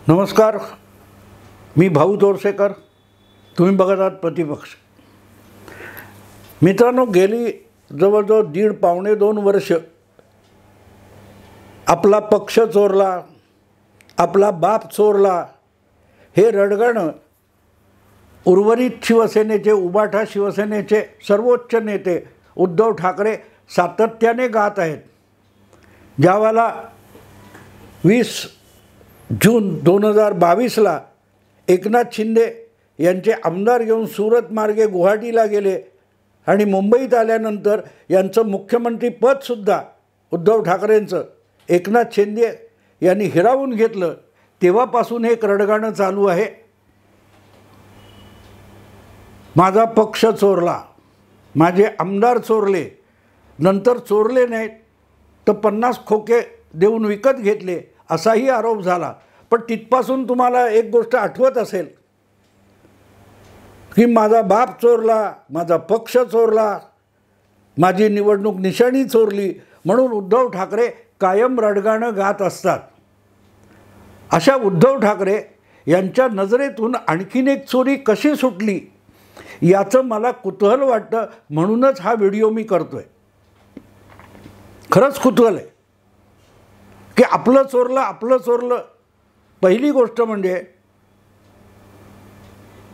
नमस्कार, मी भाऊ तोरसेकर. तुम्ही बघत आहात प्रतिपक्ष. मित्रांनो, गेली जवळजवळ दीड पावणे 2 वर्ष आपला पक्ष चोरला, आपला बाप चोरला, हे रडगाणं उर्वरित शिवसेनेचे, उबाठा शिवसेनेचे सर्वोच्च नेते उद्धव ठाकरे सातत्याने गात आहेत. ज्यावेळेला 20 जून 2022ला एकनाथ शिंदे यांचे आमदार घेऊन सुरत मार्गे गुवाहाटीला गेले आणि मुंबईत आल्यानंतर यांचं मुख्यमंत्रीपदसुद्धा उद्धव ठाकरेंचं एकनाथ शिंदे यांनी हिरावून घेतलं, तेव्हापासून एक रडगाणं चालू आहे. माझा पक्ष चोरला, माझे आमदार चोरले, नंतर चोरले नाहीत तर 50 खोके देऊन विकत घेतले, असाही आरोप झाला. पण तिथपासून तुम्हाला एक गोष्ट आठवत असेल की माझा बाप चोरला, माझा पक्ष चोरला, माझी निवडणूक निशाणी चोरली, म्हणून उद्धव ठाकरे कायम रडगाणं गात असतात. अशा उद्धव ठाकरे यांच्या नजरेतून आणखीन एक चोरी कशी सुटली याचं मला कुतूहल वाटतं, म्हणूनच हा व्हिडिओ मी करतोय. खरंच कुतूहल आहे की आपलं चोरलं. पहिली गोष्ट म्हणजे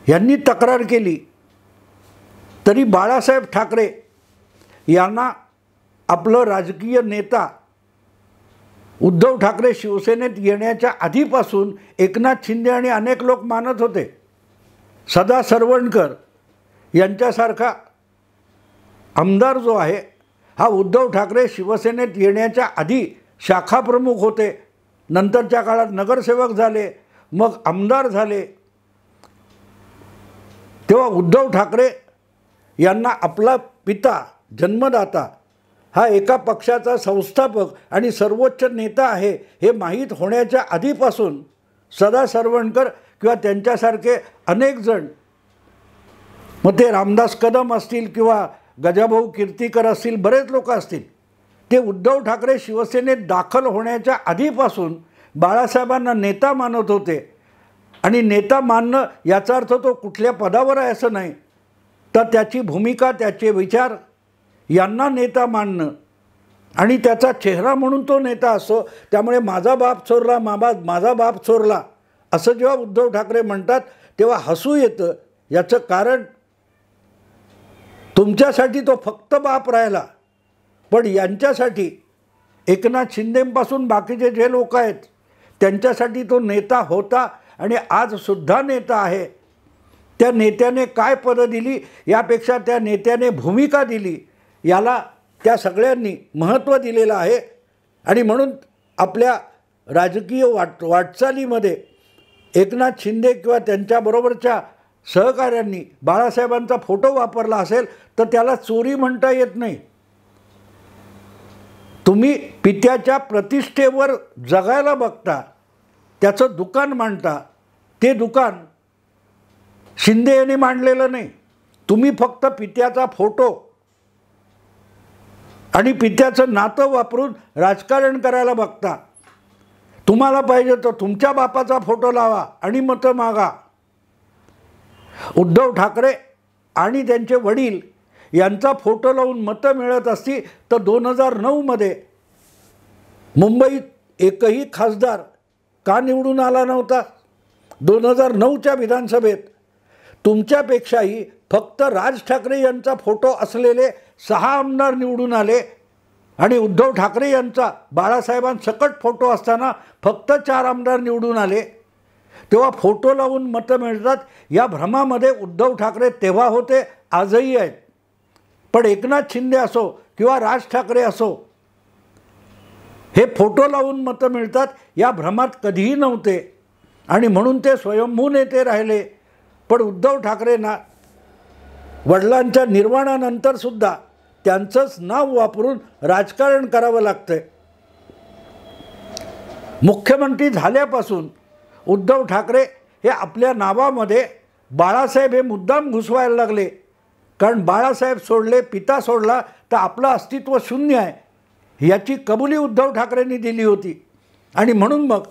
यांनी तक्रार केली तरी बाळासाहेब ठाकरे यांना आपलं राजकीय नेता उद्धव ठाकरे शिवसेनेत येण्याच्या आधीपासून एकनाथ शिंदे आणि अनेक लोक मानत होते. सदा सरवणकर यांच्यासारखा आमदार जो आहे हा उद्धव ठाकरे शिवसेनेत येण्याच्या आधी शाखा प्रमुख होते, नंतरच्या काळात नगरसेवक झाले, मग आमदार झाले. तेव्हा उद्धव ठाकरे यांना आपला पिता जन्मदाता हा एका पक्षाचा संस्थापक आणि सर्वोच्च नेता आहे हे माहीत होण्याच्या आधीपासून सदा सरवणकर किंवा त्यांच्यासारखे अनेक जण, मग ते रामदास कदम असतील किंवा गजाभाऊ कीर्तीकर असतील, बरेच लोक असतील, ते उद्धव ठाकरे शिवसेनेत दाखल होण्याच्या आधीपासून बाळासाहेबांना नेता मानत होते. आणि नेता मानणं याचा अर्थ तो कुठल्या पदावर आहे असं नाही, तर त्याची भूमिका, त्याचे विचार यांना नेता मानणं आणि त्याचा चेहरा म्हणून तो नेता असो. त्यामुळे माझा बाप चोरला, माझा बाप चोरला असं जेव्हा उद्धव ठाकरे म्हणतात तेव्हा हसू येतं. याचं कारण तुमच्यासाठी तो फक्त बाप राहिला, पण यांच्यासाठी एकनाथ शिंदेपासून बाकीचे जे लोक आहेत त्यांच्यासाठी तो नेता होता आणि आजसुद्धा नेता आहे. त्या नेत्याने काय पदं दिली यापेक्षा त्या नेत्याने भूमिका दिली याला त्या सगळ्यांनी महत्त्व दिलेलं आहे. आणि म्हणून आपल्या राजकीय वाटचालीमध्ये एकनाथ शिंदे किंवा त्यांच्याबरोबरच्या सहकाऱ्यांनी बाळासाहेबांचा फोटो वापरला असेल तर त्याला चोरी म्हणता येत नाही. तुम्ही पित्याच्या प्रतिष्ठेवर जगायला बघता, त्याचं दुकान मांडता. ते दुकान शिंदे यांनी मांडलेलं नाही. तुम्ही फक्त पित्याचा फोटो आणि पित्याचं नातं वापरून राजकारण करायला बघता. तुम्हाला पाहिजे तर तुमच्या बापाचा फोटो लावा आणि मतं मागा. उद्धव ठाकरे आणि त्यांचे वडील यांचा फोटो लावून मतं मिळत असती तर 2009मध्ये मुंबईत एकही खासदार का निवडून आला नव्हता. 2009च्या विधानसभेत तुमच्यापेक्षाही फक्त राज ठाकरे यांचा फोटो असलेले 6 आमदार निवडून आले आणि उद्धव ठाकरे यांचा बाळासाहेबांसकट फोटो असताना फक्त 4 आमदार निवडून आले. तेव्हा फोटो लावून मतं मिळतात या भ्रमामध्ये उद्धव ठाकरे तेव्हा होते, आजही आहेत. पण एकनाथ शिंदे असो किंवा राज ठाकरे असो, हे फोटो लावून मतं मिळतात या भ्रमात कधीही नव्हते आणि म्हणून ते स्वयंभू नेते राहिले. पण उद्धव ठाकरेंना वडिलांच्या निर्वाणानंतरसुद्धा त्यांचंच नाव वापरून राजकारण करावं लागतं. मुख्यमंत्री झाल्यापासून उद्धव ठाकरे हे आपल्या नावामध्ये बाळासाहेब हे मुद्दाम घुसवायला लागले, कारण बाळासाहेब सोडले, पिता सोडला तर आपलं अस्तित्व शून्य आहे याची कबुली उद्धव ठाकरेंनी दिली होती. आणि म्हणून मग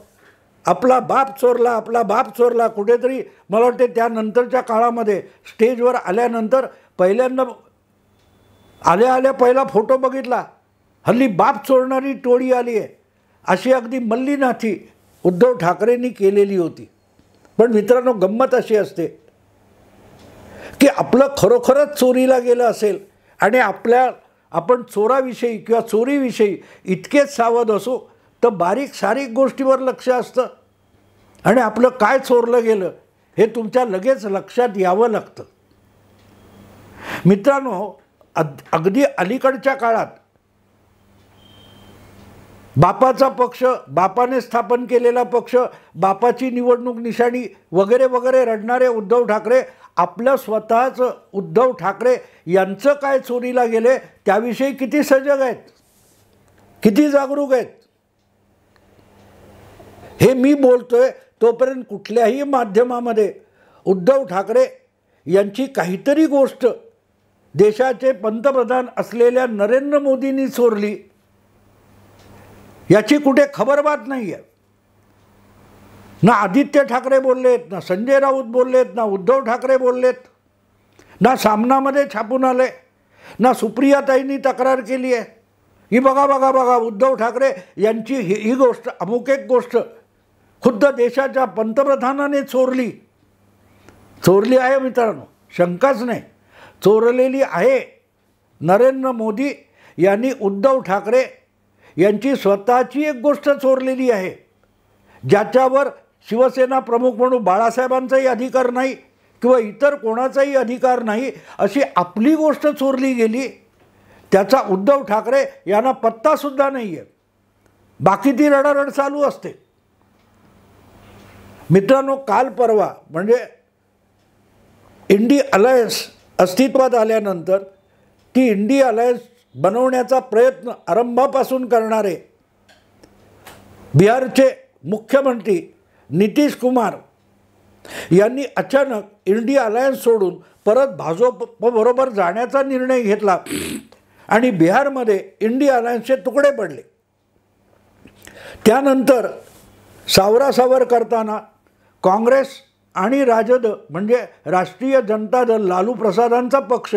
आपला बाप चोरला, आपला बाप चोरला. कुठेतरी मला वाटते त्यानंतरच्या काळामध्ये स्टेजवर आल्यानंतर पहिल्यांदा आल्या पहिला फोटो बघितला, हल्ली बाप चोरणारी टोळी आली आहे, अशी अगदी मल्लीनाथी उद्धव ठाकरेंनी केलेली होती. पण मित्रांनो, गंमत अशी असते की आपलं खरोखरच चोरीला गेलं असेल आणि आपण चोराविषयी किंवा चोरीविषयी इतकेच सावध असू तर बारीक सारीक गोष्टीवर लक्ष असतं आणि आपलं काय चोरलं गेलं हे तुमच्या लगेच लक्षात यावं लागतं. मित्रांनो, अगदी अलीकडच्या काळात बापाचा पक्ष, बापाने स्थापन केलेला पक्ष, बापाची निवडणूक निशाणी वगैरे वगैरे रडणारे उद्धव ठाकरे आपलं स्वतःचं उद्धव ठाकरे यांचं काय चोरीला गेले त्याविषयी किती सजग आहेत, किती जागरूक आहेत. हे मी बोलतोय तोपर्यंत कुठल्याही माध्यमामध्ये उद्धव ठाकरे यांची काहीतरी गोष्ट देशाचे पंतप्रधान असलेल्या नरेंद्र मोदींनी चोरली याची कुठे खबरबात नाही आहे. ना आदित्य ठाकरे बोललेत, ना संजय राऊत बोललेत, ना उद्धव ठाकरे बोललेत, ना सामनामध्ये छापून आले, ना सुप्रियाताईंनी तक्रार केली आहे. ही बघा बघा बघा उद्धव ठाकरे यांची ही गोष्ट, अमुक एक गोष्ट खुद्द देशाच्या पंतप्रधानाने चोरली आहे. मित्रांनो, शंकाच नाही, चोरलेली आहे. नरेंद्र मोदी यांनी उद्धव ठाकरे यांची स्वतःची एक गोष्ट चोरलेली आहे, ज्याच्यावर शिवसेना प्रमुख म्हणून बाळासाहेबांचाही अधिकार नाही किंवा इतर कोणाचाही अधिकार नाही. अशी आपली गोष्ट चोरली गेली, त्याचा उद्धव ठाकरे यांना पत्तासुद्धा नाही आहे. बाकी ती रडारड चालू असते. मित्रांनो, काल परवा म्हणजे इंडी अलायन्स अस्तित्वात आल्यानंतर ती इंडी अलायन्स बनवण्याचा प्रयत्न आरंभापासून करणारे बिहारचे मुख्यमंत्री नितीश कुमार यांनी अचानक इंडी अलायन्स सोडून परत भाजपबरोबर जाण्याचा निर्णय घेतला आणि बिहारमध्ये इंडी अलायन्सचे तुकडे पडले. त्यानंतर सावरासावर करताना काँग्रेस आणि राजद म्हणजे राष्ट्रीय जनता दल, लालू प्रसादांचा पक्ष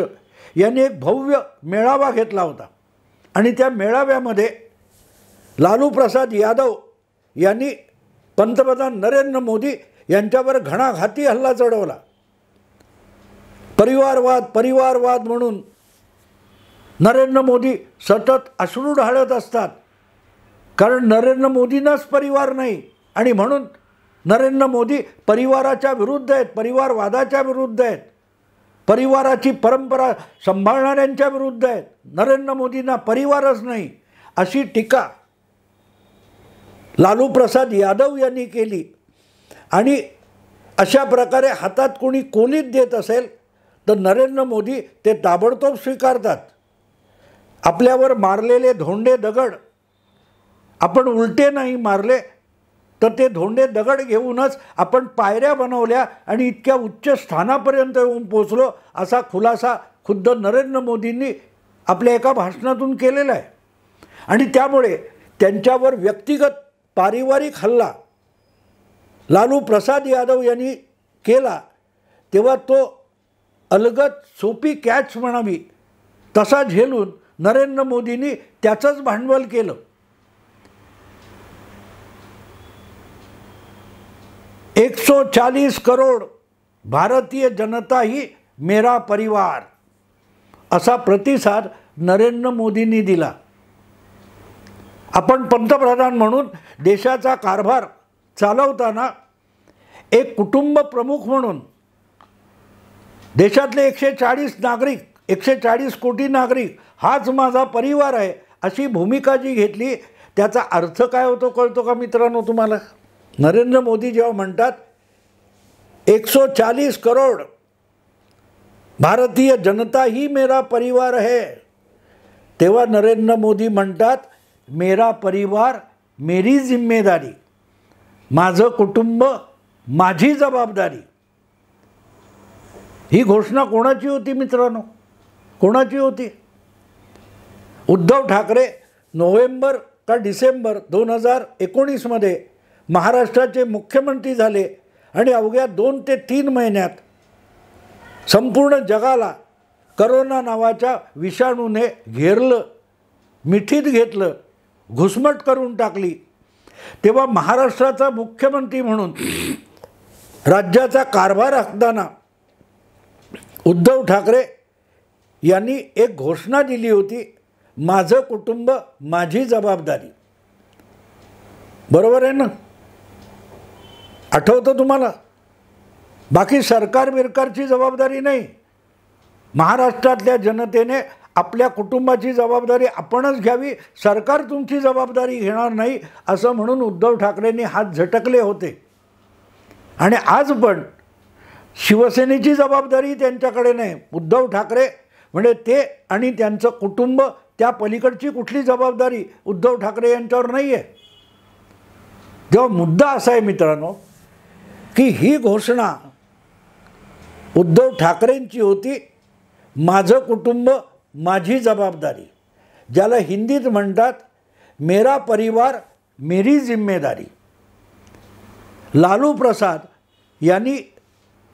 यांनी एक भव्य मेळावा घेतला होता आणि त्या मेळाव्यामध्ये लालू प्रसाद यादव यांनी पंतप्रधान नरेंद्र मोदी यांच्यावर घणाघाती हल्ला चढवला. परिवारवाद म्हणून नरेंद्र मोदी सतत अश्रू ढाळत असतात, कारण नरेंद्र मोदींनाच परिवार नाही आणि म्हणून नरेंद्र मोदी परिवाराच्या विरुद्ध आहेत, परिवारवादाच्या विरुद्ध आहेत, परिवाराची परंपरा सांभाळणाऱ्यांच्या विरुद्ध आहेत. नरेंद्र मोदींना परिवारच नाही अशी टीका लालू प्रसाद यादव यांनी केली. आणि अशा प्रकारे हातात कोणी कोलीत देत असेल तर नरेंद्र मोदी ते ताबडतोब स्वीकारतात. आपल्यावर मारलेले धोंडे दगड आपण उलटे नाही मारले तर ते धोंडे दगड घेऊनच आपण पायऱ्या बनवल्या आणि इतक्या उच्च स्थानापर्यंत येऊन पोचलो, असा खुलासा खुद्द नरेंद्र मोदींनी आपल्या एका भाषणातून केलेला आहे. आणि त्यामुळे त्यांच्यावर व्यक्तिगत पारिवारिक हल्ला लालू प्रसाद यादव यांनी केला तेव्हा तो अलगद सोपी कॅच म्हणावी तसा झेलून नरेंद्र मोदींनी त्याचंच भांडवल केलं. 140 करोड भारतीय जनता ही मेरा परिवार असा प्रतिसाद नरेंद्र मोदींनी दिला. आपण पंतप्रधान म्हणून देशाचा कारभार चालवताना एक कुटुंब प्रमुख म्हणून देशातले 140 कोटी नागरिक हाच माझा परिवार आहे अशी भूमिका जी घेतली त्याचा अर्थ काय होतो कळतो का मित्रांनो तुम्हाला? नरेंद्र मोदी जेव्हा म्हणतात 140 करोड भारतीय जनता ही मेरा परिवार है, तेव्हा नरेंद्र मोदी म्हणतात मेरा परिवार मेरी जिम्मेदारी, माझं कुटुंब माझी जबाबदारी. ही घोषणा कोणाची होती मित्रांनो? कोणाची होती? उद्धव ठाकरे नोव्हेंबर का डिसेंबर 2019 मध्ये महाराष्ट्राचे मुख्यमंत्री झाले आणि अवघ्या 2 ते 3 महिन्यात संपूर्ण जगाला करोना नावाच्या विषाणूने घेरलं, मिठीत घेतलं, घुसमट करून टाकली, तेव्हा महाराष्ट्राचा मुख्यमंत्री म्हणून राज्याचा कारभार आखताना उद्धव ठाकरे यांनी एक घोषणा दिली होती, माझं कुटुंब माझी जबाबदारी. बरोबर आहे ना? आठवतं तुम्हाला? बाकी सरकार बिरकारची जबाबदारी नाही, महाराष्ट्रातल्या जनतेने आपल्या कुटुंबाची जबाबदारी आपणच घ्यावी, सरकार तुमची जबाबदारी घेणार नाही असं म्हणून उद्धव ठाकरेंनी हात झटकले होते. आणि आज पण शिवसेनेची जबाबदारी त्यांच्याकडे नाही. उद्धव ठाकरे म्हणजे ते आणि त्यांचं कुटुंब, त्या पलीकडची कुठली जबाबदारी उद्धव ठाकरे यांच्यावर नाही आहे. जेव्हा मुद्दा असा आहे मित्रांनो की ही घोषणा उद्धव ठाकरेंची होती, माझं कुटुंब माझी जबाबदारी, ज्याला हिंदीत म्हणतात मेरा परिवार मेरी जिम्मेदारी. लालू प्रसाद यांनी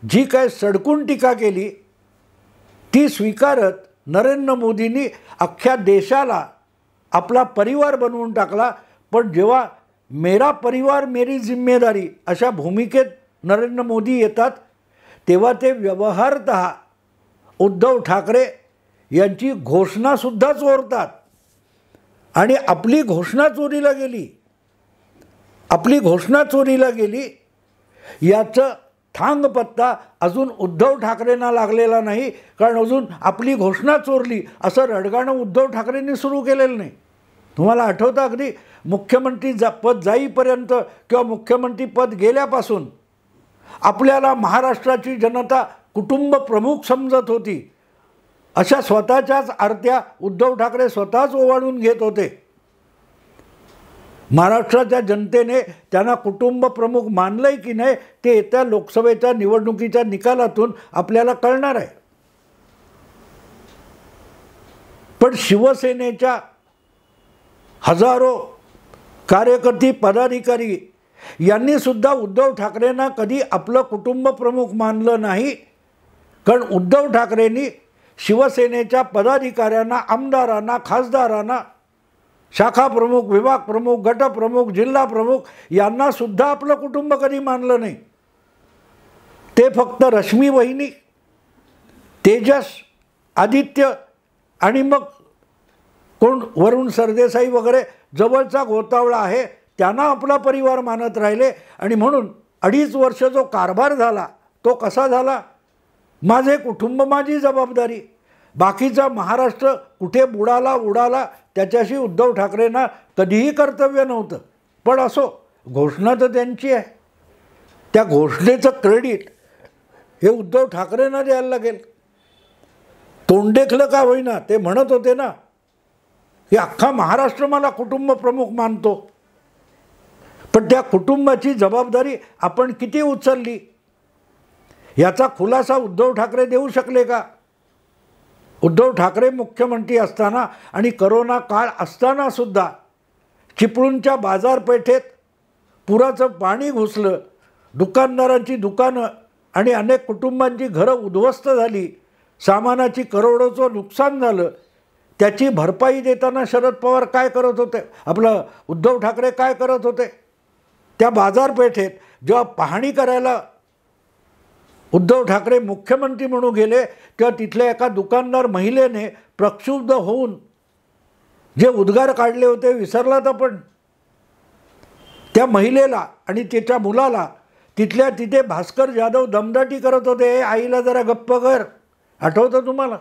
जी काय सडकून टीका केली ती स्वीकारत नरेंद्र मोदींनी अख्ख्या देशाला आपला परिवार बनवून टाकला. पण जेव्हा मेरा परिवार मेरी जिम्मेदारी अशा भूमिकेत नरेंद्र मोदी येतात तेव्हा ते व्यवहारतः उद्धव ठाकरे यांची घोषणासुद्धा चोरतात. आणि आपली घोषणा चोरीला गेली, आपली घोषणा चोरीला गेली याचं थांगपत्ता अजून उद्धव ठाकरेंना लागलेला नाही, कारण अजून आपली घोषणा चोरली असं रडगाणं उद्धव ठाकरेंनी सुरू केलेलं नाही. तुम्हाला आठवतं अगदी मुख्यमंत्री पद जाईपर्यंत किंवा मुख्यमंत्री पद गेल्यापासून आपल्याला महाराष्ट्राची जनता कुटुंब प्रमुख समजत होती, अशा स्वतःच्याच आरत्या उद्धव ठाकरे स्वतःच ओवाळून घेत होते. महाराष्ट्राच्या जनतेने त्यांना कुटुंब प्रमुख मानलंय की नाही ते येत्या लोकसभेच्या निवडणुकीच्या निकालातून आपल्याला कळणार आहे. पण शिवसेनेच्या हजारो कार्यकर्ते पदाधिकारी यांनी सुद्धा उद्धव ठाकरेंना कधी आपलं कुटुंब प्रमुख मानलं नाही, कारण उद्धव ठाकरेंनी शिवसेनेच्या पदाधिकाऱ्यांना, आमदारांना, खासदारांना, शाखा प्रमुख, विभाग प्रमुख, गट प्रमुख, जिल्हा प्रमुख यांना सुद्धा आपलं कुटुंब कधी मानलं नाही. ते फक्त रश्मी वहिनी, तेजस, आदित्य आणि मग कोण वरुण सरदेसाई वगैरे जवळचा गोतावळा आहे त्यांना आपला परिवार मानत राहिले. आणि म्हणून 2.5 वर्ष जो कारभार झाला तो कसा झाला? माझे कुटुंब माझी जबाबदारी. बाकीचा महाराष्ट्र कुठे बुडाला उडाला त्याच्याशी उद्धव ठाकरेंना कधीही कर्तव्य नव्हतं. पण असो, घोषणा तर त्यांची आहे, त्या घोषणेचं क्रेडिट हे उद्धव ठाकरेंना द्यायला लागेल. तोंडेखलं का होईना ते म्हणत होते ना की अख्खा महाराष्ट्र मला कुटुंब प्रमुख मानतो. पण त्या कुटुंबाची जबाबदारी आपण किती उचलली याचा खुलासा उद्धव ठाकरे देऊ शकले का? उद्धव ठाकरे मुख्यमंत्री असताना आणि करोना काळ असताना सुद्धा चिपळूणच्या बाजारपेठेत पुराचं पाणी घुसलं, दुकानदारांची दुकानं आणि अनेक कुटुंबांची घरं उद्ध्वस्त झाली, सामानाची करोडोचं नुकसान झालं. त्याची भरपाई देताना शरद पवार काय करत होते, आपलं उद्धव ठाकरे काय करत होते? त्या बाजारपेठेत जेव्हा पाहणी करायला उद्धव ठाकरे मुख्यमंत्री म्हणून गेले तेव्हा तिथल्या एका दुकानदार महिलेने प्रक्षुब्ध होऊन जे उद्गार काढले होते विसरलात आपण? त्या महिलेला आणि त्याच्या मुलाला तिथल्या तिथे भास्कर जाधव दमदाटी करत होते, आईला जरा गप्प कर. आठवतं तुम्हाला?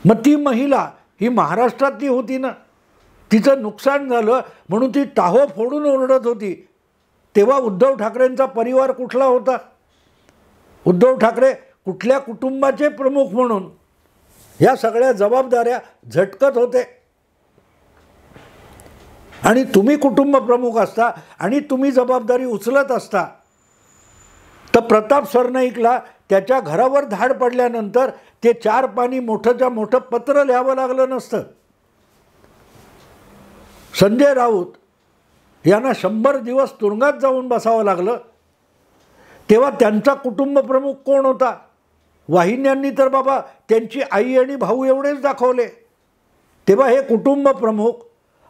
मग ती महिला ही महाराष्ट्रातली होती ना, तिचं नुकसान झालं म्हणून ती टाहो फोडून ओरडत होती. तेव्हा उद्धव ठाकरेंचा परिवार कुठला होता? उद्धव ठाकरे कुठल्या कुटुंबाचे प्रमुख म्हणून ह्या सगळ्या जबाबदाऱ्या झटकत होते. आणि तुम्ही कुटुंब प्रमुख असता आणि तुम्ही जबाबदारी उचलत असता तर प्रताप सरनाईकला त्याच्या घरावर धाड पडल्यानंतर ते 4 पानी मोठंच्या मोठं पत्र लिहावं लागलं नसतं. संजय राऊत यांना 100 दिवस तुरुंगात जाऊन बसावं लागलं, तेव्हा त्यांचा कुटुंब प्रमुख कोण होता? वाहिन्यांनी तर बाबा त्यांची आई आणि भाऊ एवढेच दाखवले. तेव्हा हे कुटुंब प्रमुख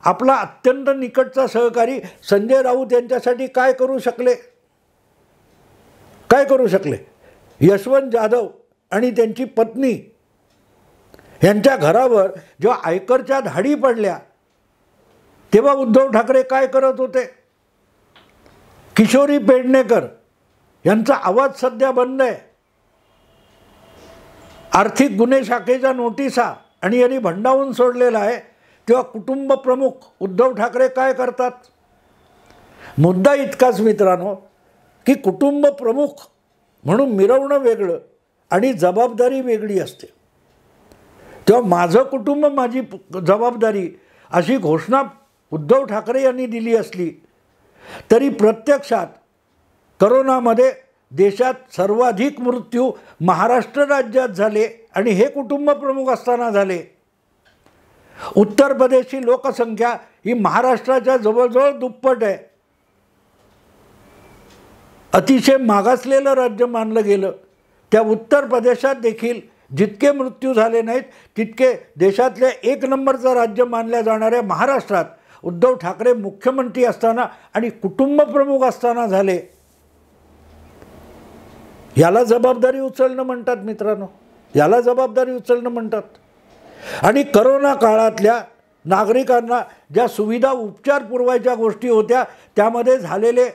आपला अत्यंत निकटचा सहकारी संजय राऊत यांच्यासाठी काय करू शकले? काय करू शकले? यशवंत जाधव आणि त्यांची पत्नी यांच्या घरावर जेव्हा आयकरच्या धाडी पडल्या तेव्हा उद्धव ठाकरे काय करत होते? किशोरी पेडणेकर यांचा आवाज सध्या बंद आहे. आर्थिक गुन्हे शाखेच्या नोटिसा आणि यांनी भंडावून सोडलेला आहे. तेव्हा कुटुंब प्रमुख उद्धव ठाकरे काय करतात? मुद्दा इतकाच मित्रांनो की कुटुंब प्रमुख म्हणून मिरवणं वेगळं आणि जबाबदारी वेगळी असते. तेव्हा माझं कुटुंब माझी जबाबदारी अशी घोषणा उद्धव ठाकरे यांनी दिली असली तरी प्रत्यक्षात करोनामध्ये देशात सर्वाधिक मृत्यू महाराष्ट्र राज्यात झाले आणि हे कुटुंब प्रमुख असताना झाले. उत्तर प्रदेशची लोकसंख्या ही महाराष्ट्राच्या जवळजवळ दुप्पट आहे. अतिशय मागासलेलं राज्य मानलं गेलं. त्या उत्तर प्रदेशात देखील जितके मृत्यू झाले नाहीत तितके देशातल्या 1 नंबरचं राज्य मानल्या जाणाऱ्या महाराष्ट्रात उद्धव ठाकरे मुख्यमंत्री असताना आणि कुटुंब प्रमुख असताना झाले. याला जबाबदारी उचलणं म्हणतात मित्रांनो, याला जबाबदारी उचलणं म्हणतात. आणि करोना काळातल्या नागरिकांना ज्या सुविधा उपचार पुरवायच्या गोष्टी होत्या त्यामध्ये झालेले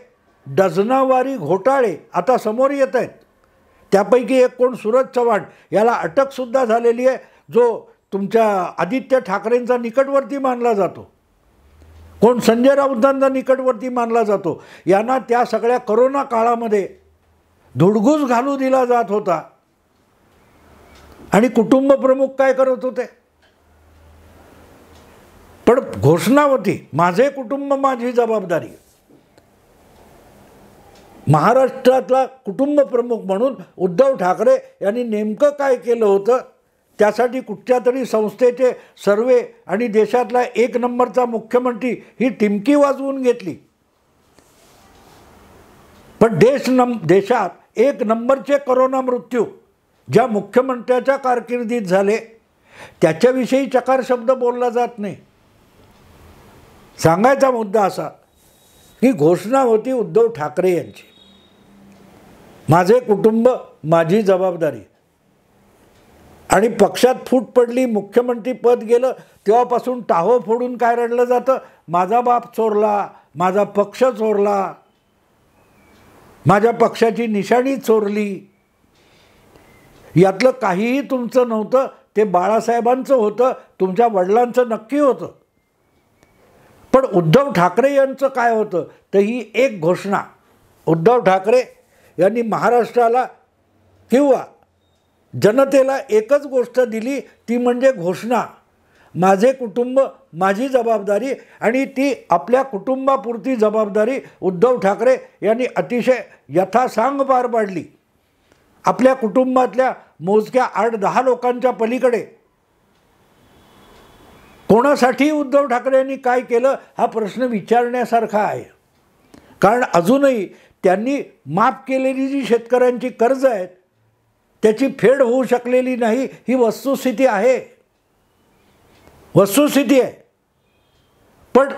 डझनावारी घोटाळे आता समोर येत आहेत. त्यापैकी एक कोण सूरज चव्हाण याला अटकसुद्धा झालेली आहे, जो तुमच्या आदित्य ठाकरेंचा निकटवर्ती मानला जातो. कोण संजय राऊतांचा निकटवर्ती मानला जातो. यांना त्या सगळ्या करोना काळामध्ये धुडगूस घालू दिला जात होता. आणि कुटुंब प्रमुख काय करत होते? पण घोषणा होती माझे कुटुंब माझी जबाबदारी. महाराष्ट्रातला कुटुंब प्रमुख म्हणून उद्धव ठाकरे यांनी नेमकं काय केलं होतं? त्यासाठी कुठच्या तरी संस्थेचे सर्वे आणि देशातला 1 नंबरचा मुख्यमंत्री ही टिमकी वाजवून घेतली. पण देशात 1 नंबरचे करोना मृत्यू ज्या मुख्यमंत्र्याच्या कारकिर्दीत झाले त्याच्याविषयी चकार शब्द बोलला जात नाही. सांगायचा मुद्दा असा की घोषणा होती उद्धव ठाकरे यांची, माझे कुटुंब माझी जबाबदारी. आणि पक्षात फूट पडली, मुख्यमंत्री पद गेलं, तेव्हापासून टाहो फोडून काय रडलं जातं? माझा बाप चोरला, माझा पक्ष चोरला, माझ्या पक्षाची निशाणी चोरली. यातलं काहीही तुमचं नव्हतं, ते बाळासाहेबांचं होतं, तुमच्या वडिलांचं नक्की होतं. पण उद्धव ठाकरे यांचं काय होतं? तर ही एक घोषणा उद्धव ठाकरे यांनी महाराष्ट्राला किंवा जनतेला एकच गोष्ट दिली, ती म्हणजे घोषणा माझे कुटुंब माझी जबाबदारी. आणि ती आपल्या कुटुंबापुरती जबाबदारी उद्धव ठाकरे यांनी अतिशय यथासांग पार पाडली. आपल्या कुटुंबातल्या मोजक्या 8-10 लोकांच्या पलीकडे कोणासाठी उद्धव ठाकरे यांनी काय केलं हा प्रश्न विचारण्यासारखा आहे. कारण अजूनही त्यांनी माफ केलेली जी शेतकऱ्यांची कर्ज आहेत त्याची फेड होऊ शकलेली नाही, ही वस्तुस्थिती आहे, वस्तुस्थिती आहे. पण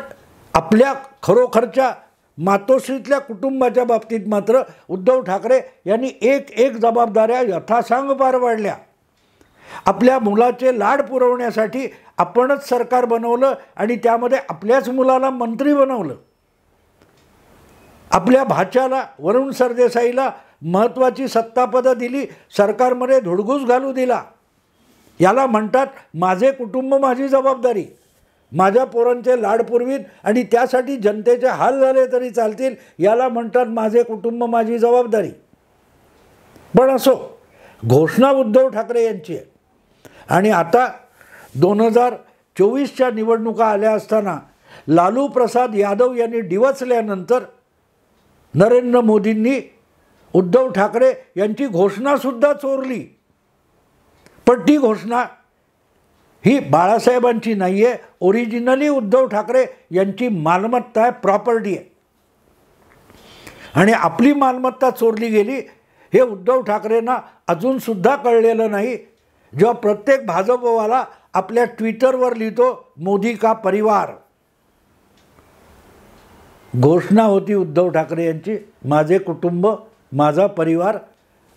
आपल्या खरोखरच्या मातोश्रीतल्या कुटुंबाच्या बाबतीत मात्र उद्धव ठाकरे यांनी एक जबाबदाऱ्या यथासांग पार पाडल्या. आपल्या मुलाचे लाड पुरवण्यासाठी आपणच सरकार बनवलं आणि त्यामध्ये आपल्याच मुलाला मंत्री बनवलं. आपल्या भाच्याला वरुण सरदेसाईला महत्त्वाची सत्तापदं दिली, सरकारमध्ये धुडगूस घालू दिला. याला म्हणतात माझे कुटुंब माझी जबाबदारी. माझ्या पोरांचे लाड पुरवीत आणि त्यासाठी जनतेचे हाल झाले तरी चालतील, याला म्हणतात माझे कुटुंब माझी जबाबदारी. पण असो, घोषणा उद्धव ठाकरे यांची आहे. आणि आता 2024च्या निवडणुका आल्या असताना लालू प्रसाद यादव यांनी डिवचल्यानंतर नरेंद्र मोदींनी उद्धव ठाकरे यांची घोषणासुद्धा चोरली. पण ती घोषणा ही बाळासाहेबांची नाही आहे, ओरिजिनली उद्धव ठाकरे यांची मालमत्ता आहे, प्रॉपर्टी आहे. आणि आपली मालमत्ता चोरली गेली हे उद्धव ठाकरेंना अजूनसुद्धा कळलेलं नाही. जेव्हा प्रत्येक भाजपवाला आपल्या ट्विटरवर लिहितो मोदी का परिवार, घोषणा होती उद्धव ठाकरे यांची, माझे कुटुंब माझा परिवार.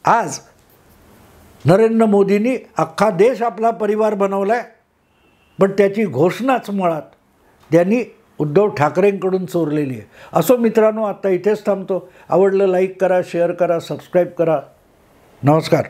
आज नरेंद्र मोदींनी अख्खा देश आपला परिवार बनवला आहे, पण त्याची घोषणाच मुळात त्यांनी उद्धव ठाकरेंकडून चोरलेली आहे. असो मित्रांनो, आता इथेच थांबतो. आवडलं लाईक करा, शेअर करा, सबस्क्राईब करा. नमस्कार.